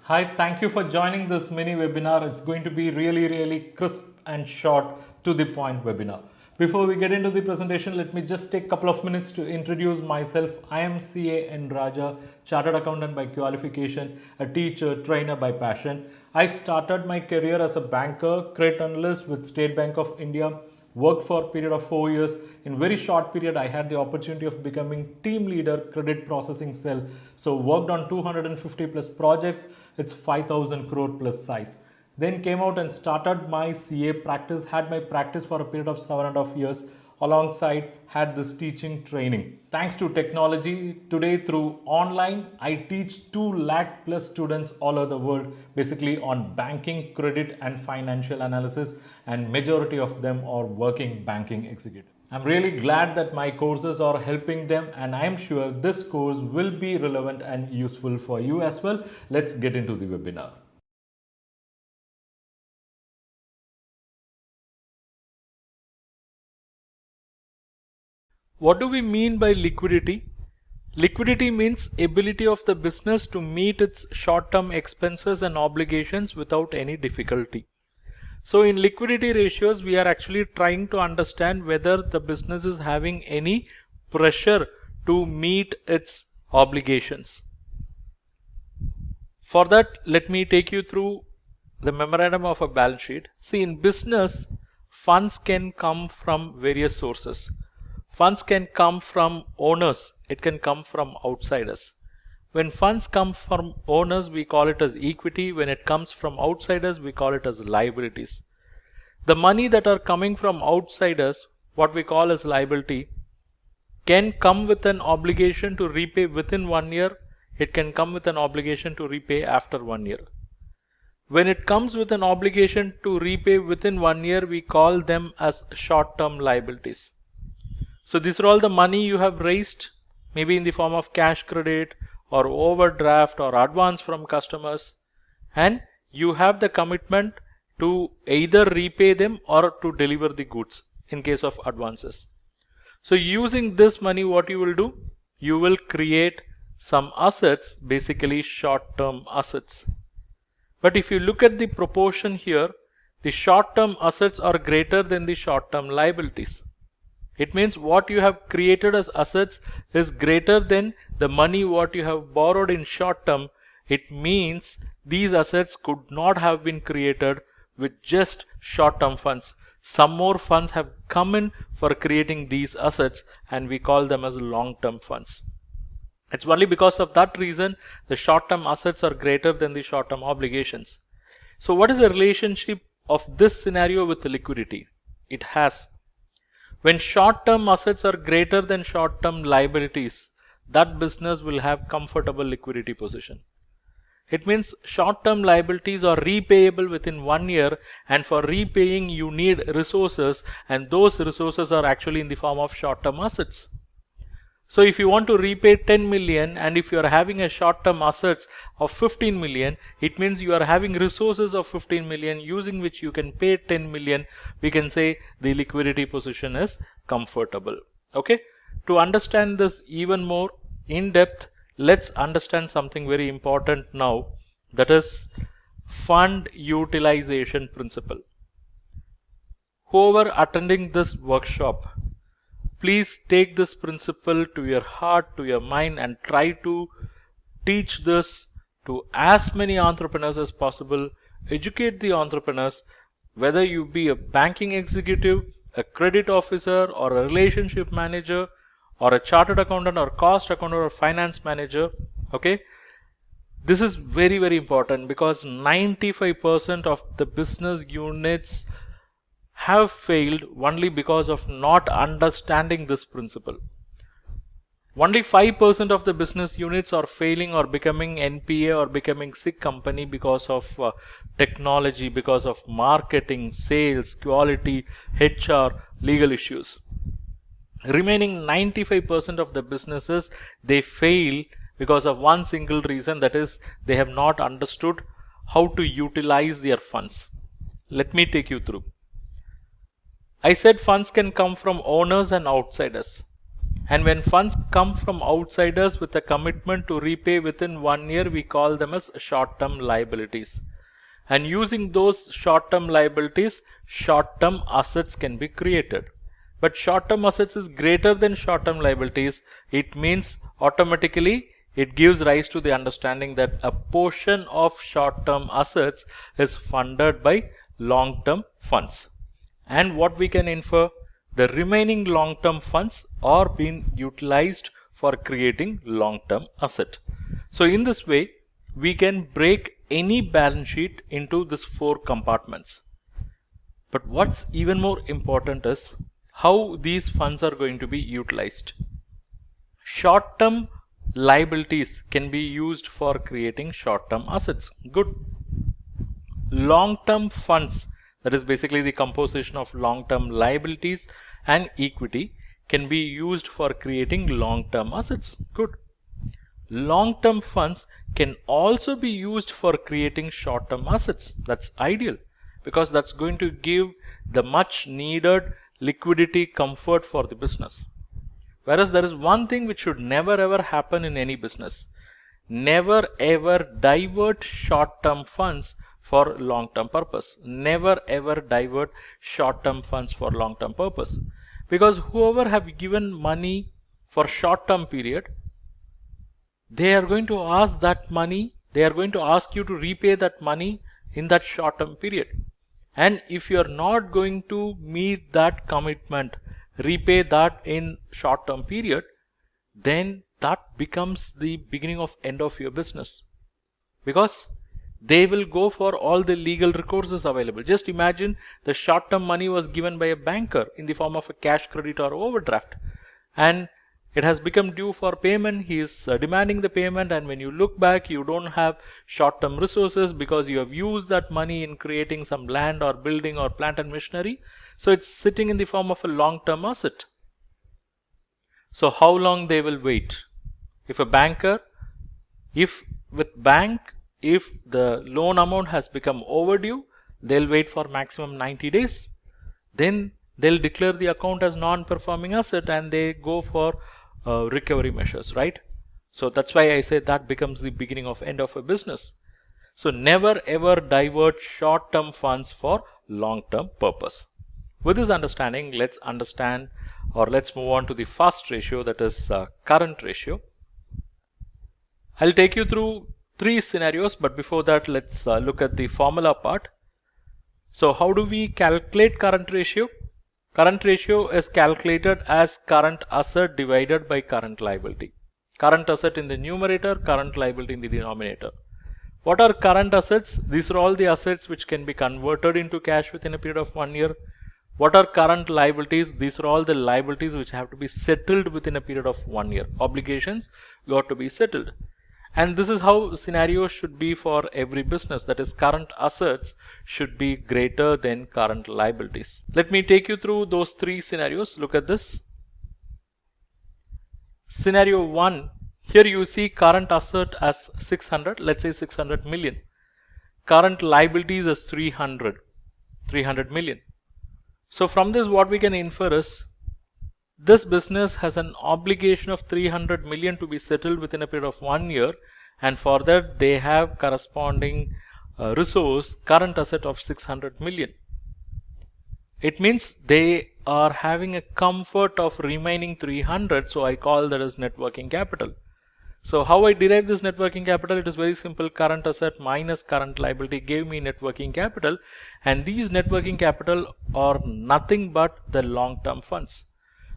Hi, thank you for joining this mini webinar. It's going to be really crisp and short to the point webinar. Before we get into the presentation, let me just take a couple of minutes to introduce myself. I am CA N. Raja, Chartered Accountant by qualification, a teacher, trainer by passion. I started my career as a banker, credit analyst with State Bank of India. Worked for a period of 4 years. In very short period, I had the opportunity of becoming team leader, credit processing cell. So worked on 250 plus projects. It's 5,000 crore plus size. Then came out and started my CA practice. Had my practice for a period of 7.5 years. Alongside had this teaching training. Thanks to technology, today through online, I teach 2 lakh plus students all over the world, basically on banking, credit and financial analysis, and majority of them are working banking executives. I'm really glad that my courses are helping them, and I'm sure this course will be relevant and useful for you as well. Let's get into the webinar. What do we mean by liquidity? Liquidity means ability of the business to meet its short-term expenses and obligations without any difficulty. So in liquidity ratios, we are actually trying to understand whether the business is having any pressure to meet its obligations. For that, let me take you through the memorandum of a balance sheet. See, in business, funds can come from various sources. Funds can come from owners. It can come from outsiders. When funds come from owners, we call it as equity. When it comes from outsiders, we call it as liabilities. The money that are coming from outsiders, what we call as liability, can come with an obligation to repay within 1 year. It can come with an obligation to repay after 1 year. When it comes with an obligation to repay within 1 year, we call them as short-term liabilities. So these are all the money you have raised, maybe in the form of cash credit or overdraft or advance from customers, and you have the commitment to either repay them or to deliver the goods in case of advances. So using this money, what you will do? You will create some assets, basically short-term assets. But if you look at the proportion here, the short-term assets are greater than the short-term liabilities. It means what you have created as assets is greater than the money what you have borrowed in short term. It means these assets could not have been created with just short term funds. Some more funds have come in for creating these assets, and we call them as long term funds. It's only because of that reason the short term assets are greater than the short term obligations. So what is the relationship of this scenario with the liquidity? It has. When short-term assets are greater than short-term liabilities, that business will have comfortable liquidity position. It means short-term liabilities are repayable within 1 year, and for repaying you need resources, and those resources are actually in the form of short-term assets. So if you want to repay 10 million, and if you are having a short-term assets of 15 million, it means you are having resources of 15 million using which you can pay 10 million. We can say the liquidity position is comfortable. Okay. To understand this even more in depth, let's understand something very important now, that is fund utilization principle. Whoever attending this workshop, please take this principle to your heart, to your mind, and try to teach this to as many entrepreneurs as possible. Educate the entrepreneurs, whether you be a banking executive, a credit officer, or a relationship manager, or a chartered accountant, or cost accountant, or finance manager. Okay, this is very important, because 95% of the business units have failed only because of not understanding this principle. Only 5% of the business units are failing or becoming NPA or becoming sick company because of technology, because of marketing, sales, quality, HR, legal issues. Remaining 95% of the businesses, they fail because of one single reason, that is they have not understood how to utilize their funds. Let me take you through. I said funds can come from owners and outsiders. And when funds come from outsiders with a commitment to repay within 1 year, we call them as short-term liabilities. And using those short-term liabilities, short-term assets can be created. But short-term assets is greater than short-term liabilities. It means automatically it gives rise to the understanding that a portion of short-term assets is funded by long-term funds. And what we can infer, the remaining long-term funds are being utilized for creating long-term asset. So in this way, we can break any balance sheet into these 4 compartments. But what's even more important is how these funds are going to be utilized. Short-term liabilities can be used for creating short-term assets. Good. Long-term funds, that is basically the composition of long-term liabilities and equity, can be used for creating long-term assets. Good. Long-term funds can also be used for creating short-term assets. That's ideal because that's going to give the much needed liquidity comfort for the business. Whereas there is one thing which should never ever happen in any business. Never ever divert short-term funds for long-term purpose. Never ever divert short-term funds for long-term purpose. Because whoever have given money for short-term period, they are going to ask that money, they are going to ask you to repay that money in that short-term period. And if you are not going to meet that commitment, repay that in short-term period, then that becomes the beginning of end of your business. Because they will go for all the legal recourses available. Just imagine the short-term money was given by a banker in the form of a cash credit or overdraft. And it has become due for payment. He is demanding the payment, and when you look back, you don't have short-term resources because you have used that money in creating some land or building or plant and machinery. So it's sitting in the form of a long-term asset. So how long they will wait? If a banker, if the loan amount has become overdue, they'll wait for maximum 90 days. Then they'll declare the account as non-performing asset and they go for recovery measures, right? So that's why I say that becomes the beginning of end of a business. So never ever divert short-term funds for long-term purpose. With this understanding, let's move on to the first ratio, that is current ratio. I'll take you through 3 scenarios, but before that, let's look at the formula part. So how do we calculate current ratio? Current ratio is calculated as current asset divided by current liability. Current asset in the numerator, current liability in the denominator. What are current assets? These are all the assets which can be converted into cash within a period of 1 year. What are current liabilities? These are all the liabilities which have to be settled within a period of 1 year. Obligations got to be settled. And this is how scenarios should be for every business. That is, current assets should be greater than current liabilities. Let me take you through those 3 scenarios. Look at this. Scenario 1. Here you see current asset as 600. Let's say 600 million. Current liabilities as 300 million. So from this, what we can infer is this business has an obligation of 300 million to be settled within a period of 1 year, and for that they have corresponding resource, current asset of 600 million. It means they are having a comfort of remaining 300, so I call that as net working capital. So how I derive this net working capital? It is very simple. Current asset minus current liability gave me net working capital, and these net working capital are nothing but the long-term funds.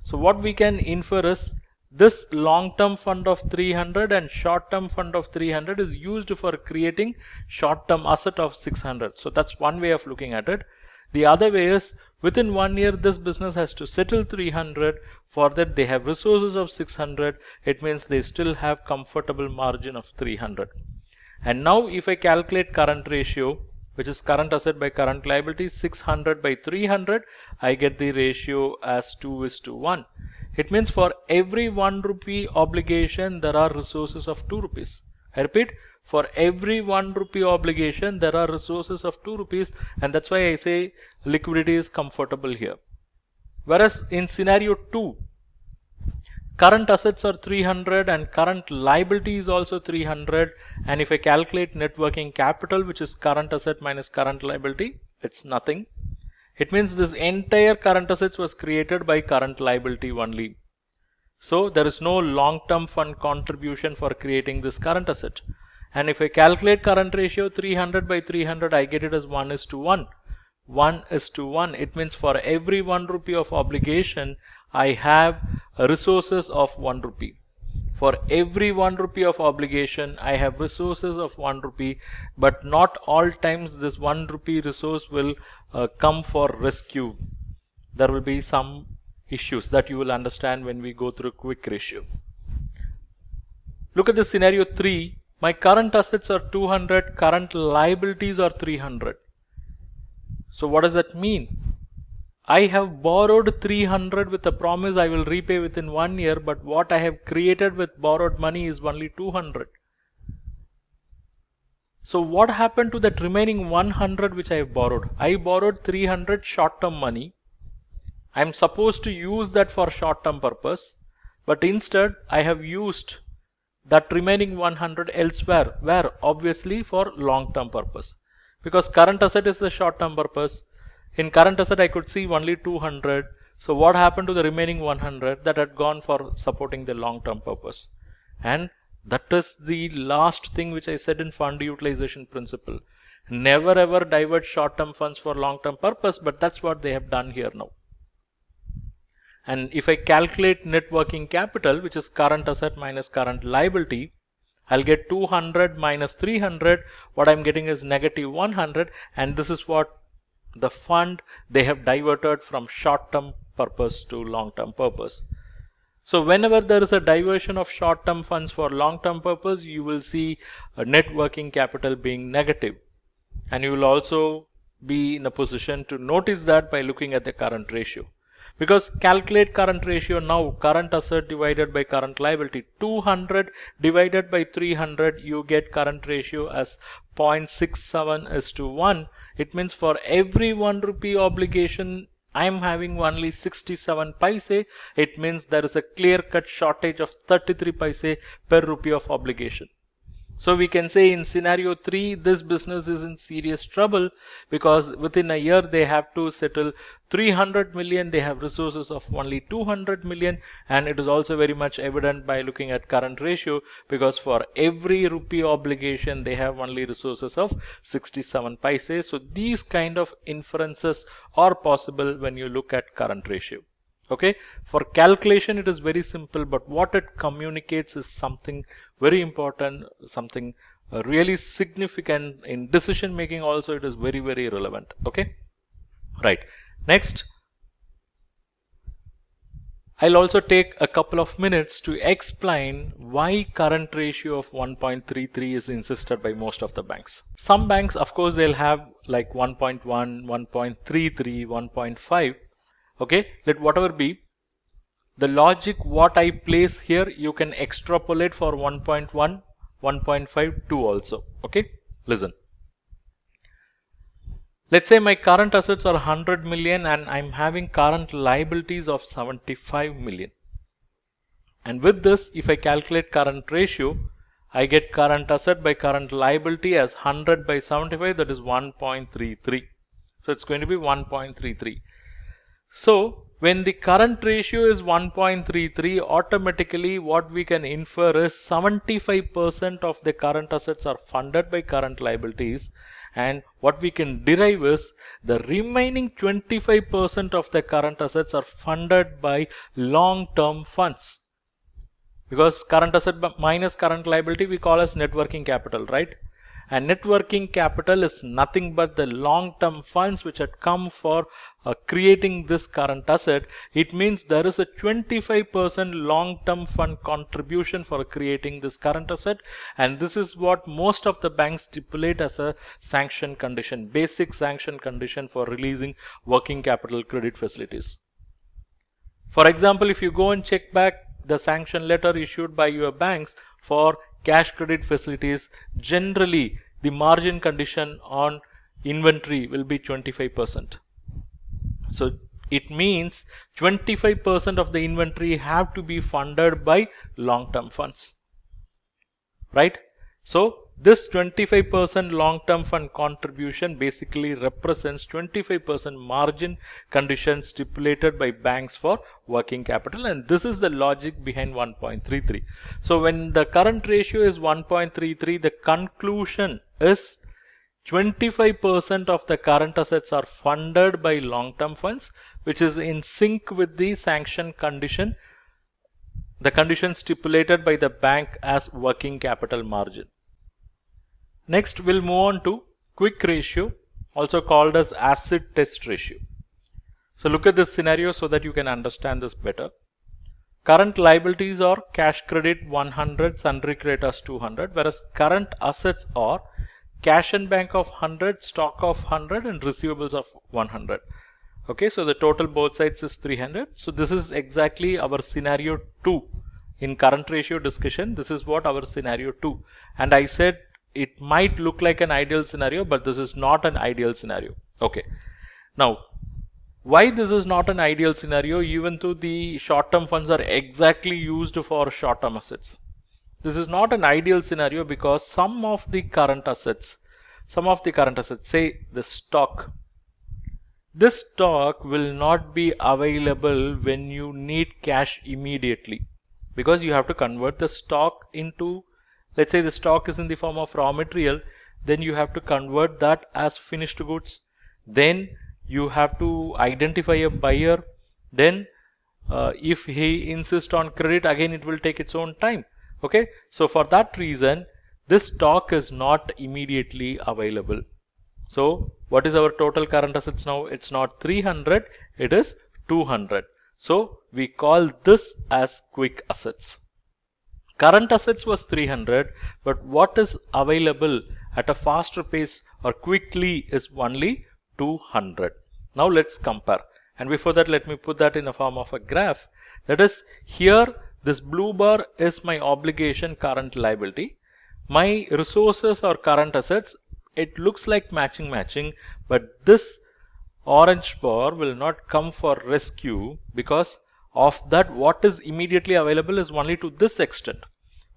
So what we can infer is this long-term fund of 300 and short-term fund of 300 is used for creating short-term asset of 600. So that's one way of looking at it. The other way is within 1 year this business has to settle 300. For that they have resources of 600. It means they still have comfortable margin of 300. And now if I calculate current ratio, which is current asset by current liability, 600 by 300, I get the ratio as 2:1. It means for every 1 rupee obligation, there are resources of 2 rupees. I repeat, for every 1 rupee obligation, there are resources of 2 rupees, and that's why I say liquidity is comfortable here. Whereas in scenario 2, Current assets are 300 and current liability is also 300, and if I calculate net working capital, which is current asset minus current liability, it's nothing. It means this entire current assets was created by current liability only. So there is no long-term fund contribution for creating this current asset. And if I calculate current ratio 300 by 300, I get it as 1:1. 1:1. It means for every 1 rupee of obligation, I have resources of 1 rupee. For every 1 rupee of obligation, I have resources of 1 rupee, but not all times this 1 rupee resource will come for rescue. There will be some issues that you will understand when we go through quick ratio. Look at the scenario 3. My current assets are 200, current liabilities are 300. So what does that mean? I have borrowed 300 with a promise I will repay within 1 year, but what I have created with borrowed money is only 200. So what happened to that remaining 100 which I have borrowed? I borrowed 300 short-term money. I am supposed to use that for short-term purpose, but instead I have used that remaining 100 elsewhere, where obviously for long-term purpose, because current asset is the short-term purpose. In current asset I could see only 200. So what happened to the remaining 100 that had gone for supporting the long-term purpose? And that is the last thing which I said in fund utilization principle. Never ever divert short-term funds for long-term purpose, but that's what they have done here now. And if I calculate net working capital, which is current asset minus current liability, I'll get 200 minus 300. What I'm getting is negative 100, and this is what the fund they have diverted from short-term purpose to long-term purpose. So whenever there is a diversion of short-term funds for long-term purpose, you will see a net working capital being negative, and you will also be in a position to notice that by looking at the current ratio. Because calculate current ratio now, current asset divided by current liability, 200 divided by 300, you get current ratio as 0.67:1. It means for every 1 rupee obligation, I am having only 67 paise. It means there is a clear-cut shortage of 33 paise per rupee of obligation. So we can say in scenario 3, this business is in serious trouble, because within a year they have to settle 300 million, they have resources of only 200 million, and it is also very much evident by looking at current ratio, because for every rupee obligation they have only resources of 67 paise. So these kind of inferences are possible when you look at current ratio. Okay, for calculation it is very simple, but what it communicates is something very important, something really significant in decision making. Also it is very relevant. Okay, right. Next, I'll also take a couple of minutes to explain why current ratio of 1.33 is insisted by most of the banks. Some banks, of course, they'll have like 1.1, 1.33, 1.5. Okay, let whatever be the logic what I place here, you can extrapolate for 1.1, 1.5, 2 also. Okay, listen. Let's say my current assets are 100 million and I'm having current liabilities of 75 million. And with this, if I calculate current ratio, I get current asset by current liability as 100 by 75, that is 1.33. So it's going to be 1.33. So when the current ratio is 1.33, automatically what we can infer is 75% of the current assets are funded by current liabilities, and what we can derive is the remaining 25% of the current assets are funded by long-term funds. Because current asset minus current liability we call as net working capital, right? And net working capital is nothing but the long-term funds which had come for creating this current asset. It means there is a 25% long-term fund contribution for creating this current asset, and this is what most of the banks stipulate as a sanction condition, basic sanction condition for releasing working capital credit facilities. For example, if you go and check back the sanction letter issued by your banks for cash credit facilities, generally the margin condition on inventory will be 25%. So It means 25% of the inventory have to be funded by long-term funds, right? So this 25% long-term fund contribution basically represents 25% margin condition stipulated by banks for working capital, and this is the logic behind 1.33. So when the current ratio is 1.33, the conclusion is 25% of the current assets are funded by long-term funds, which is in sync with the sanction condition, the condition stipulated by the bank as working capital margin. Next, we'll move on to quick ratio, also called as acid test ratio. So look at this scenario so that you can understand this better. Current liabilities are cash credit 100, sundry creditors 200, whereas current assets are cash and bank of 100, stock of 100, and receivables of 100. Okay, so the total both sides is 300. So this is exactly our scenario 2 in current ratio discussion. This is what our scenario 2, and I said it might look like an ideal scenario, but this is not an ideal scenario. Okay, now why this is not an ideal scenario, even though the short-term funds are exactly used for short-term assets? This is not an ideal scenario because some of the current assets, say the stock, this stock will not be available when you need cash immediately, because you have to convert the stock into, let's say the stock is in the form of raw material, then you have to convert that as finished goods. Then you have to identify a buyer. Then if he insists on credit, again it will take its own time. Okay, so for that reason this stock is not immediately available. So what is our total current assets now? It's not 300, it is 200. So we call this as quick assets. Current assets was 300, but what is available at a faster pace or quickly is only 200. Now let's compare. And before that, let me put that in the form of a graph. That is, here this blue bar is my obligation current liability. My resources or current assets, it looks like matching, but this orange bar will not come for rescue, because of that what is immediately available is only to this extent.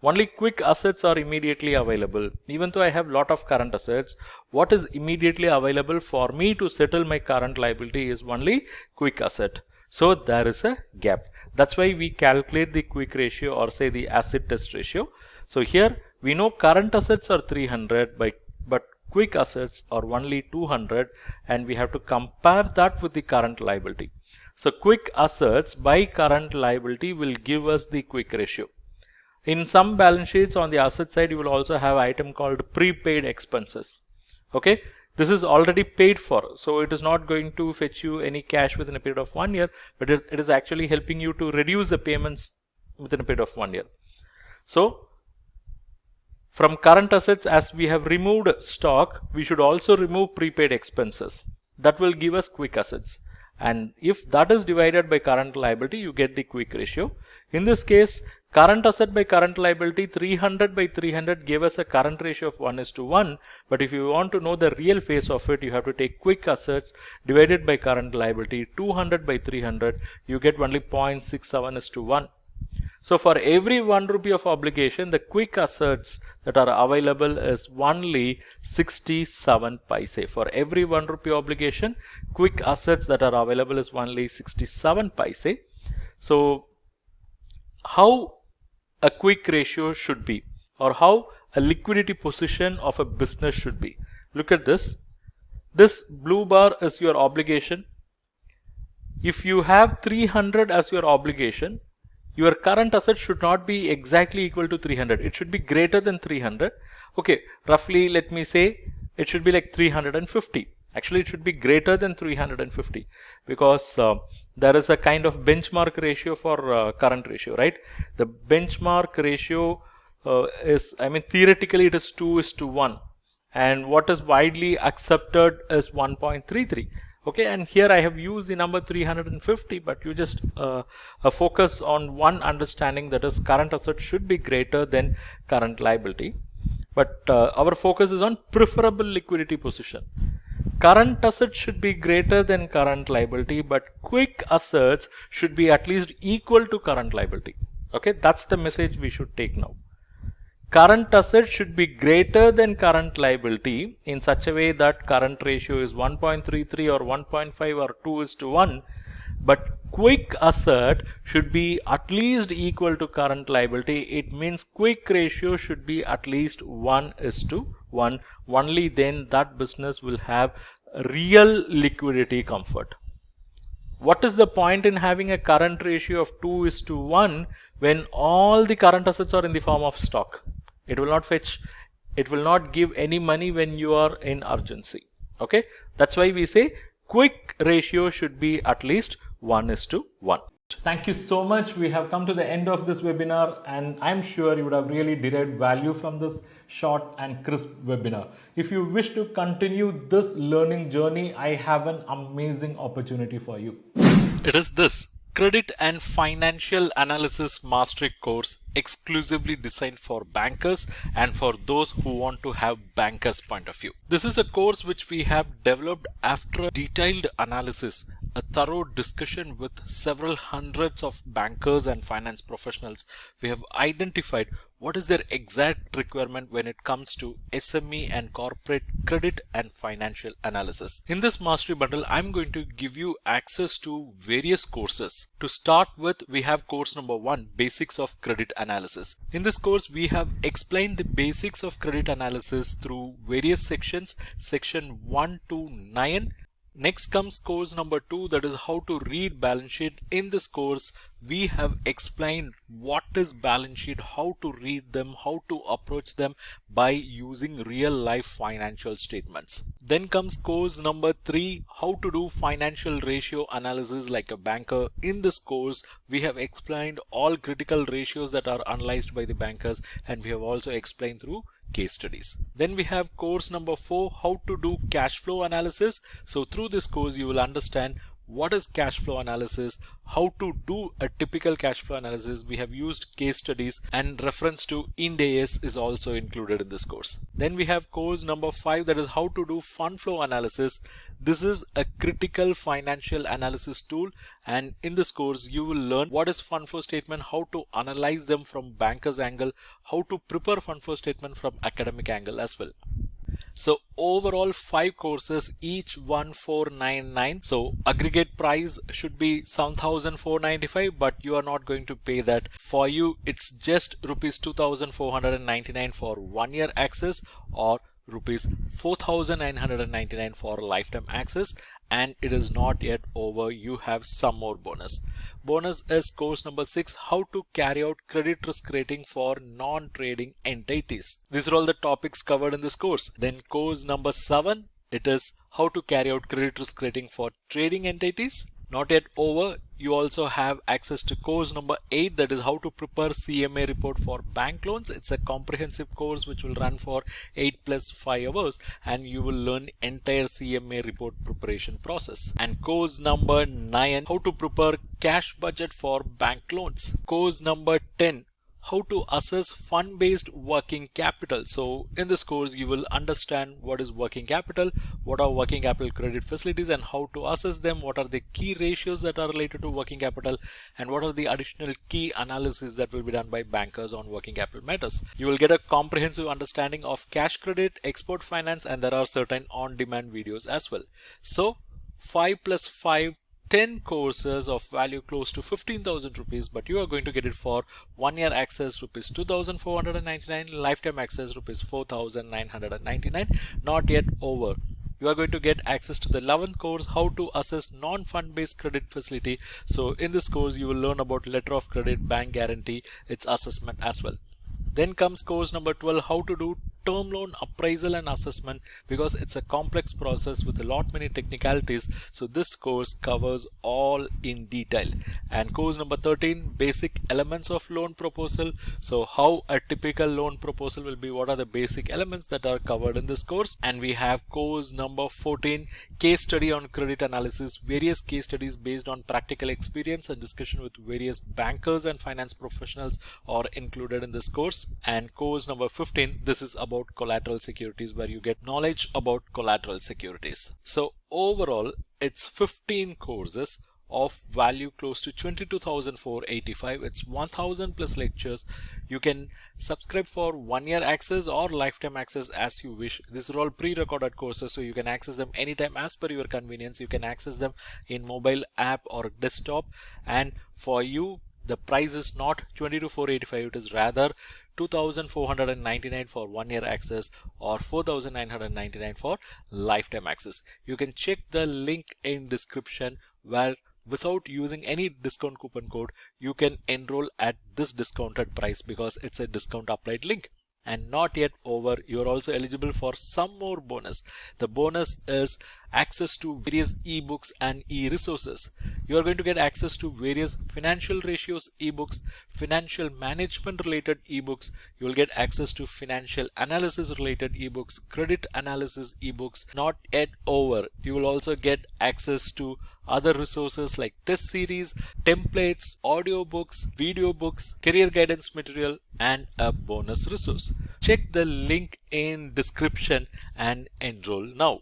Only quick assets are immediately available. Even though I have lot of current assets, what is immediately available for me to settle my current liability is only quick asset. So there is a gap. That's why we calculate the quick ratio, or say the acid test ratio. So here we know current assets are 300, but quick assets are only 200, and we have to compare that with the current liability. So quick assets by current liability will give us the quick ratio. In some balance sheets on the asset side, you will also have an item called prepaid expenses. Okay, this is already paid for, so it is not going to fetch you any cash within a period of 1 year, but it is actually helping you to reduce the payments within a period of 1 year. So from current assets, as we have removed stock, we should also remove prepaid expenses. That will give us quick assets. And if that is divided by current liability, you get the quick ratio. In this case, current asset by current liability, 300 by 300 gave us a current ratio of 1:1. But if you want to know the real face of it, you have to take quick assets divided by current liability, 200 by 300, you get only 0.67:1. So for every 1 rupee of obligation, the quick assets that are available is only 67 paise. For every 1 rupee obligation, quick assets that are available is only 67 paise. So how a quick ratio should be, or how a liquidity position of a business should be. Look at this. This blue bar is your obligation. If you have 300 as your obligation, your current asset should not be exactly equal to 300. It should be greater than 300. Okay, roughly let me say it should be like 350. Actually, it should be greater than 350, because there is a kind of benchmark ratio for current ratio, right? The benchmark ratio is, I mean, theoretically it is 2:1, and what is widely accepted is 1.33. Okay, and here I have used the number 350, but you just focus on one understanding, that is current asset should be greater than current liability. But our focus is on preferable liquidity position. Current assets should be greater than current liability, but quick assets should be at least equal to current liability. Okay, that's the message we should take now. Current assets should be greater than current liability in such a way that current ratio is 1.33 or 1.5 or 2:1, but quick asset should be at least equal to current liability. It means quick ratio should be at least 1:1. Only then that business will have real liquidity comfort. What is the point in having a current ratio of 2:1 when all the current assets are in the form of stock? It will not fetch, it will not give any money when you are in urgency. Okay, that's why we say quick ratio should be at least 1:1. Thank you so much. We have come to the end of this webinar, and I'm sure you would have really derived value from this short and crisp webinar. If you wish to continue this learning journey, I have an amazing opportunity for you. It is this Credit and Financial Analysis Mastery course, exclusively designed for bankers and for those who want to have bankers' point of view. This is a course which we have developed after a detailed analysis, a thorough discussion with several hundreds of bankers and finance professionals. We have identified what is their exact requirement when it comes to SME and corporate credit and financial analysis. In this mastery bundle, I'm going to give you access to various courses. To start with, we have course number 1, Basics of Credit Analysis. In this course, we have explained the basics of credit analysis through various sections, section 1 to 9. Next comes course number 2, that is how to read balance sheet. In this course, we have explained what is balance sheet, how to read them, how to approach them by using real life financial statements. Then comes course number 3, how to do financial ratio analysis like a banker. In this course, we have explained all critical ratios that are analyzed by the bankers, and we have also explained through case studies. Then we have course number 4, how to do cash flow analysis. So through this course you will understand what is cash flow analysis, how to do a typical cash flow analysis. We have used case studies, and reference to Ind AS is also included in this course. Then we have course number 5, that is how to do fund flow analysis. This is a critical financial analysis tool, and in this course you will learn what is fund flow statement, how to analyze them from banker's angle, how to prepare fund flow statement from academic angle as well. So overall 5 courses, each 1,499. So aggregate price should be 7,495, but you are not going to pay that. For you, it's just rupees 2,499 for 1 year access, or rupees 4,999 for lifetime access. And it is not yet over. You have some more bonus. Bonus is course number 6, how to carry out credit risk rating for non-trading entities. These are all the topics covered in this course. Then course number 7, it is how to carry out credit risk rating for trading entities. Not yet over. You also have access to course number 8, that is how to prepare CMA report for bank loans. It's a comprehensive course which will run for 8 + 5 hours, and you will learn entire CMA report preparation process. And course number 9, how to prepare cash budget for bank loans. Course number 10, how to assess fund-based working capital. So in this course you will understand what is working capital, what are working capital credit facilities, and how to assess them, what are the key ratios that are related to working capital, and what are the additional key analysis that will be done by bankers on working capital matters. You will get a comprehensive understanding of cash credit, export finance, and there are certain on-demand videos as well. So 5 + 5, 10 courses of value close to 15,000 rupees, but you are going to get it for 1 year access rupees 2,499, lifetime access rupees 4,999. Not yet over. You are going to get access to the 11th course, how to assess non-fund based credit facility. So in this course you will learn about letter of credit, bank guarantee, its assessment as well. Then comes course number 12, how to do term loan appraisal and assessment, because it's a complex process with a lot many technicalities. So this course covers all in detail. And course number 13, basic elements of loan proposal. So how a typical loan proposal will be, what are the basic elements that are covered in this course. And we have course number 14, case study on credit analysis. Various case studies based on practical experience and discussion with various bankers and finance professionals are included in this course. And course number 15, this is about about collateral securities, where you get knowledge about collateral securities. So overall, it's 15 courses of value close to 22,485. It's 1,000 plus lectures. You can subscribe for 1 year access or lifetime access as you wish. These are all pre-recorded courses, so you can access them anytime as per your convenience. You can access them in mobile app or desktop, and for you the price is not 22,485, it is rather 2,499 for 1 year access or 4,999 for lifetime access. You can check the link in description, where without using any discount coupon code you can enroll at this discounted price, because it's a discount applied link. And not yet over, you're also eligible for some more bonus. The bonus is access to various ebooks and e-resources. You are going to get access to various financial ratios ebooks, financial management related ebooks. You will get access to financial analysis related ebooks, credit analysis ebooks. Not yet over, you will also get access to other resources like test series, templates, audiobooks, video books, career guidance material, and a bonus resource. Check the link in description and enroll now.